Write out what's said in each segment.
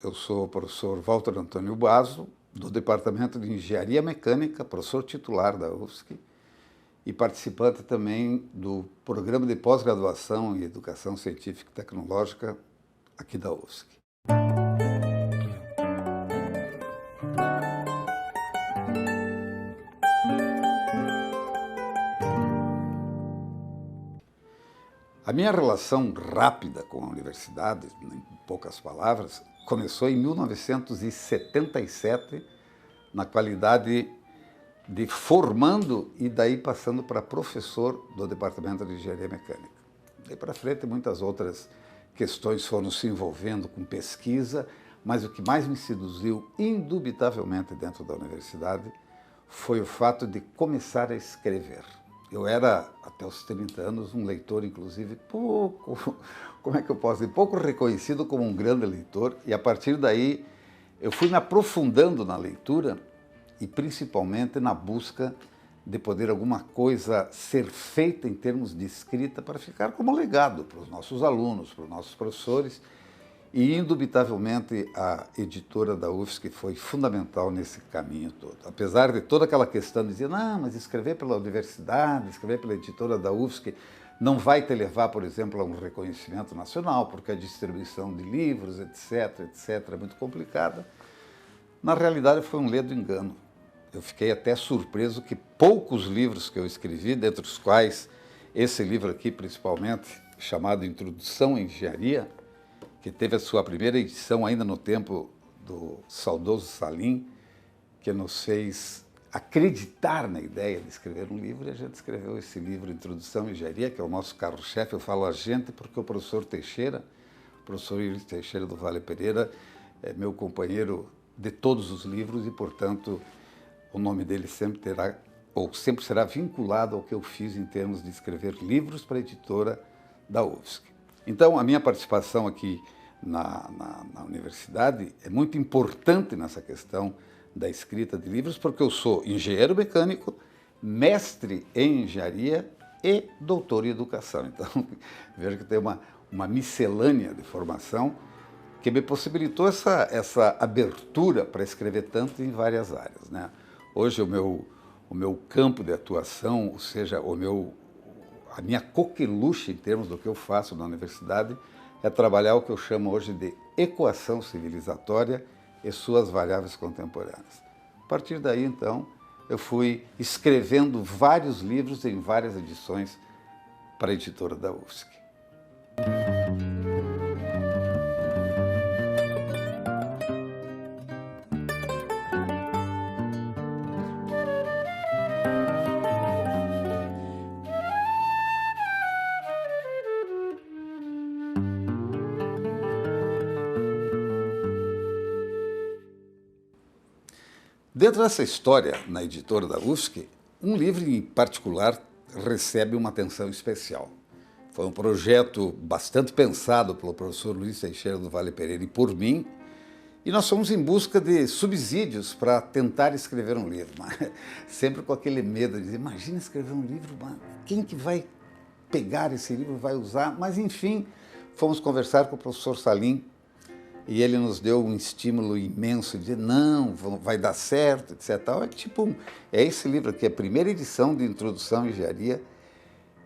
eu sou o professor Walter Antônio Basso, do Departamento de Engenharia Mecânica, professor titular da UFSC, e participante também do Programa de Pós-Graduação em Educação Científica e Tecnológica aqui da UFSC. A minha relação rápida com a universidade, em poucas palavras, começou em 1977, na qualidade de formando e daí passando para professor do Departamento de Engenharia Mecânica. Daí para frente, muitas outras questões foram se envolvendo com pesquisa, mas o que mais me seduziu, indubitavelmente, dentro da universidade, foi o fato de começar a escrever. Eu era, até os 30 anos, um leitor, inclusive, pouco reconhecido como um grande leitor, e a partir daí eu fui me aprofundando na leitura e principalmente na busca de poder alguma coisa ser feita em termos de escrita para ficar como legado para os nossos alunos, para os nossos professores. E, indubitavelmente, a editora da UFSC foi fundamental nesse caminho todo. Apesar de toda aquela questão de dizer, não, mas escrever pela universidade, escrever pela editora da UFSC não vai te levar, por exemplo, a um reconhecimento nacional, porque a distribuição de livros, etc., é muito complicada. Na realidade, foi um ledo engano. Eu fiquei até surpreso que poucos livros que eu escrevi, dentre os quais esse livro aqui, principalmente, chamado Introdução à Engenharia, que teve a sua primeira edição ainda no tempo do saudoso Salim, que nos fez acreditar na ideia de escrever um livro, e a gente escreveu esse livro, Introdução à Engenharia, que é o nosso carro-chefe. Eu falo a gente porque o professor Teixeira, o professor Iris Teixeira do Vale Pereira, é meu companheiro de todos os livros e, portanto, o nome dele sempre terá, ou sempre será vinculado ao que eu fiz em termos de escrever livros para a editora da UFSC. Então, a minha participação aqui na universidade é muito importante nessa questão da escrita de livros, porque eu sou engenheiro mecânico, mestre em engenharia e doutor em educação. Então, vejo que tem uma miscelânea de formação que me possibilitou essa abertura para escrever tanto em várias áreas, né? Hoje, o meu campo de atuação, ou seja, a minha coqueluche em termos do que eu faço na universidade, é trabalhar o que eu chamo hoje de equação civilizatória e suas variáveis contemporâneas. A partir daí, então, eu fui escrevendo vários livros em várias edições para a editora da UFSC. Dentro dessa história, na editora da UFSC, um livro em particular recebe uma atenção especial. Foi um projeto bastante pensado pelo professor Luiz Teixeira do Vale Pereira e por mim, e nós fomos em busca de subsídios para tentar escrever um livro, mas sempre com aquele medo de dizer, imagina escrever um livro, mas quem que vai pegar esse livro, vai usar? Mas, enfim, fomos conversar com o professor Salim, e ele nos deu um estímulo imenso de dizer, não, vai dar certo, etc. É esse livro aqui, a primeira edição de Introdução à Engenharia,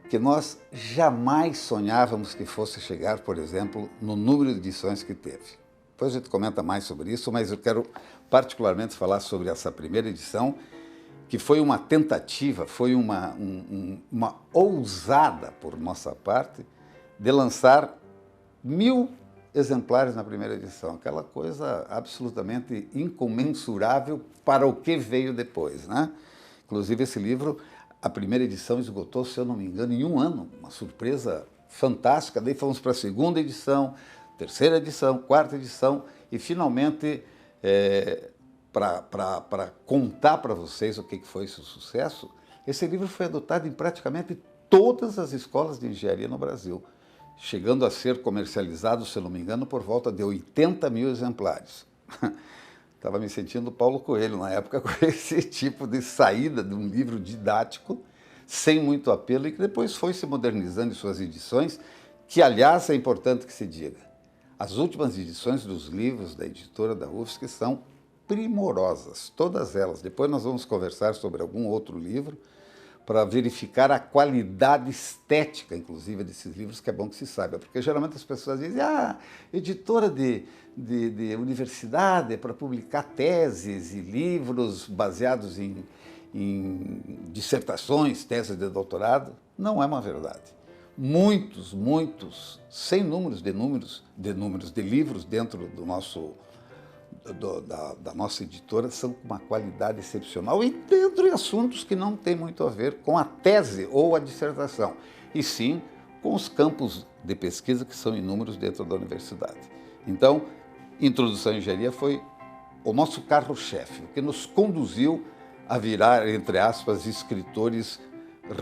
que nós jamais sonhávamos que fosse chegar, por exemplo, no número de edições que teve. Depois a gente comenta mais sobre isso, mas eu quero particularmente falar sobre essa primeira edição, que foi uma tentativa, foi uma ousada por nossa parte, de lançar 1000 exemplares na primeira edição, aquela coisa absolutamente incomensurável para o que veio depois, né? Inclusive esse livro, a primeira edição esgotou, se eu não me engano, em um ano, uma surpresa fantástica. Daí fomos para a segunda edição, terceira edição, quarta edição e finalmente, para contar para vocês o que foi esse sucesso, esse livro foi adotado em praticamente todas as escolas de engenharia no Brasil, chegando a ser comercializado, se não me engano, por volta de 80.000 exemplares. Estava me sentindo Paulo Coelho na época com esse tipo de saída de um livro didático, sem muito apelo, e que depois foi se modernizando em suas edições, que, aliás, é importante que se diga. As últimas edições dos livros da editora da UFSC são primorosas, todas elas. Depois nós vamos conversar sobre algum outro livro para verificar a qualidade estética, inclusive, desses livros, que é bom que se saiba. Porque geralmente as pessoas dizem, editora de universidade é para publicar teses e livros baseados em dissertações, teses de doutorado. Não é uma verdade. Muitos, sem números de livros dentro do nosso da nossa editora são com uma qualidade excepcional e dentro de assuntos que não tem muito a ver com a tese ou a dissertação, e sim com os campos de pesquisa que são inúmeros dentro da universidade. Então, Introdução à Engenharia foi o nosso carro-chefe, o que nos conduziu a virar, entre aspas, escritores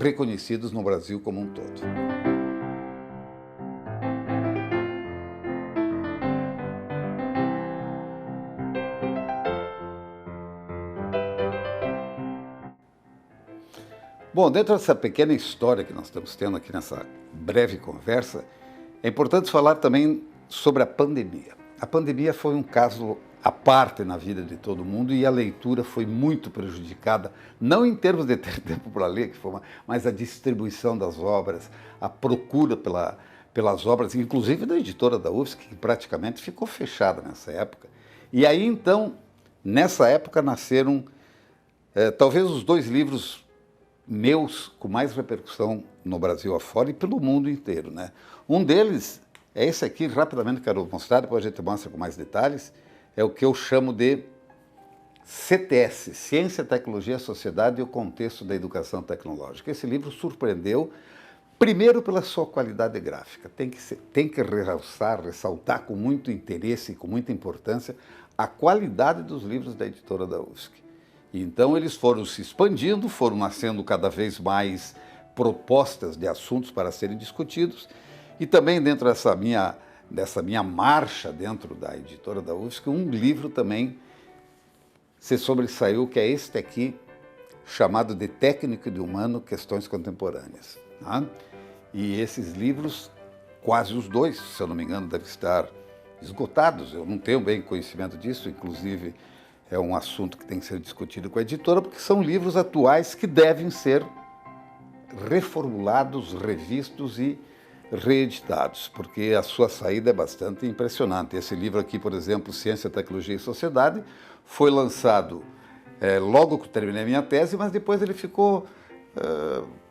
reconhecidos no Brasil como um todo. Bom, dentro dessa pequena história que nós estamos tendo aqui nessa breve conversa, é importante falar também sobre a pandemia. A pandemia foi um caso à parte na vida de todo mundo e a leitura foi muito prejudicada, não em termos de ter tempo para ler, mas a distribuição das obras, a procura pelas obras, inclusive da editora da UFSC, que praticamente ficou fechada nessa época. E aí, então, nessa época nasceram talvez os 2 livros meus com mais repercussão no Brasil afora e pelo mundo inteiro, né? Um deles é esse aqui, rapidamente quero mostrar, depois a gente mostra com mais detalhes, é o que eu chamo de CTS, Ciência, Tecnologia, Sociedade e o Contexto da Educação Tecnológica. Esse livro surpreendeu, primeiro pela sua qualidade gráfica, tem que ressaltar com muito interesse e com muita importância a qualidade dos livros da editora da UFSC. Então eles foram se expandindo, foram nascendo cada vez mais propostas de assuntos para serem discutidos e também dentro dessa minha marcha dentro da editora da UFSC, um livro também se sobressaiu, que é este aqui, chamado de Técnico e de Humano, Questões Contemporâneas. Tá? E esses livros, quase os 2, se eu não me engano, devem estar esgotados, eu não tenho bem conhecimento disso, inclusive é um assunto que tem que ser discutido com a editora, porque são livros atuais que devem ser reformulados, revistos e reeditados, porque a sua saída é bastante impressionante. Esse livro aqui, por exemplo, Ciência, Tecnologia e Sociedade, foi lançado logo que eu terminei a minha tese, mas depois ele ficou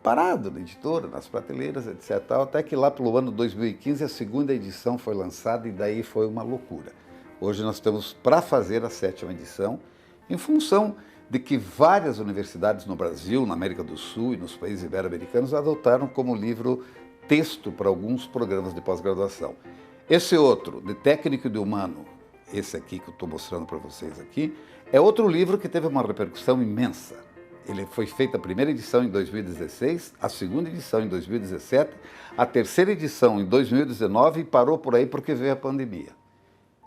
parado na editora, nas prateleiras, etc. Até que lá pelo ano 2015 a segunda edição foi lançada e daí foi uma loucura. Hoje nós estamos para fazer a 7ª edição, em função de que várias universidades no Brasil, na América do Sul e nos países ibero-americanos adotaram como livro texto para alguns programas de pós-graduação. Esse outro, de Técnico e de Humano, esse aqui que eu estou mostrando para vocês aqui, é outro livro que teve uma repercussão imensa. Ele foi feita a primeira edição em 2016, a segunda edição em 2017, a terceira edição em 2019 e parou por aí porque veio a pandemia.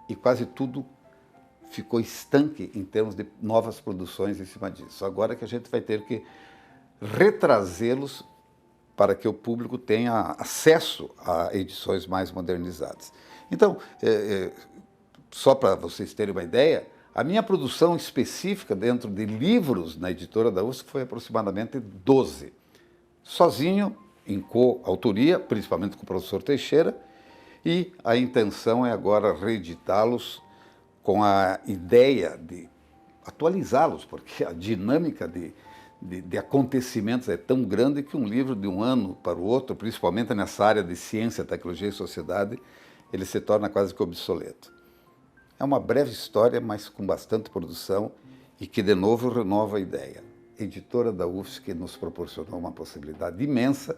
E quase tudo ficou estanque em termos de novas produções em cima disso. Agora que a gente vai ter que retrazê-los para que o público tenha acesso a edições mais modernizadas. Então, só para vocês terem uma ideia, a minha produção específica dentro de livros na editora da UFSC foi aproximadamente 12. Sozinho, em coautoria, principalmente com o professor Teixeira, e a intenção é agora reeditá-los com a ideia de atualizá-los, porque a dinâmica de acontecimentos é tão grande que um livro de um ano para o outro, principalmente nessa área de ciência, tecnologia e sociedade, ele se torna quase que obsoleto. É uma breve história, mas com bastante produção e que, de novo, renova a ideia. A editora da UFSC nos proporcionou uma possibilidade imensa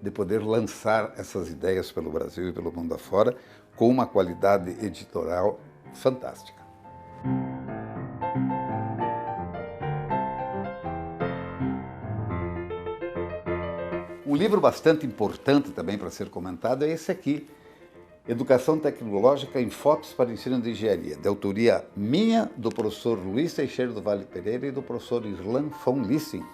de poder lançar essas ideias pelo Brasil e pelo mundo afora com uma qualidade editorial fantástica. Um livro bastante importante também para ser comentado é esse aqui, Educação Tecnológica em Fotos para o Ensino de Engenharia, de autoria minha, do professor Luiz Teixeira do Vale Pereira e do professor Irlan von Lissing,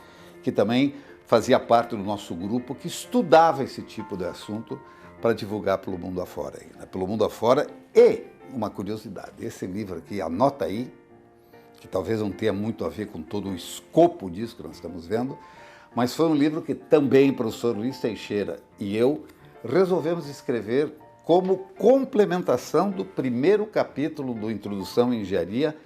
que também fazia parte do nosso grupo que estudava esse tipo de assunto para divulgar pelo mundo afora. Né? Pelo mundo afora. E uma curiosidade, esse livro aqui, anota aí, que talvez não tenha muito a ver com todo o escopo disso que nós estamos vendo, mas foi um livro que também o professor Luiz Teixeira e eu resolvemos escrever como complementação do primeiro capítulo do Introdução à Engenharia,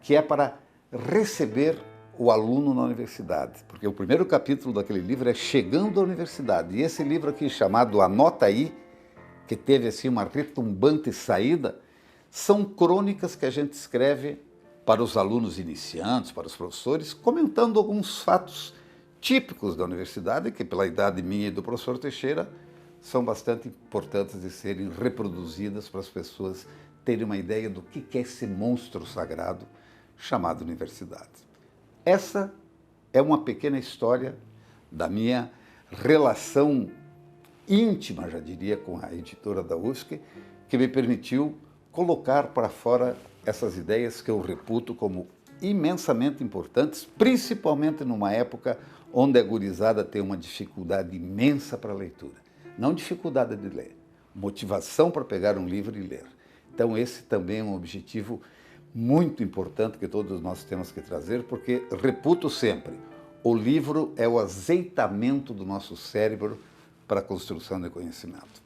que é para receber o aluno na universidade. Porque o primeiro capítulo daquele livro é Chegando à Universidade. E esse livro aqui, chamado Anota Aí, que teve assim uma retumbante saída, são crônicas que a gente escreve para os alunos iniciantes, para os professores, comentando alguns fatos típicos da universidade, que pela idade minha e do professor Teixeira, são bastante importantes de serem reproduzidas para as pessoas terem uma ideia do que é esse monstro sagrado chamado universidade. Essa é uma pequena história da minha relação íntima, já diria, com a editora da UFSC, que me permitiu colocar para fora essas ideias que eu reputo como imensamente importantes, principalmente numa época onde a gurizada tem uma dificuldade imensa para a leitura. Não dificuldade de ler, motivação para pegar um livro e ler. Então esse também é um objetivo muito importante que todos nós temos que trazer, porque, reputo sempre, o livro é o azeitamento do nosso cérebro para a construção de conhecimento.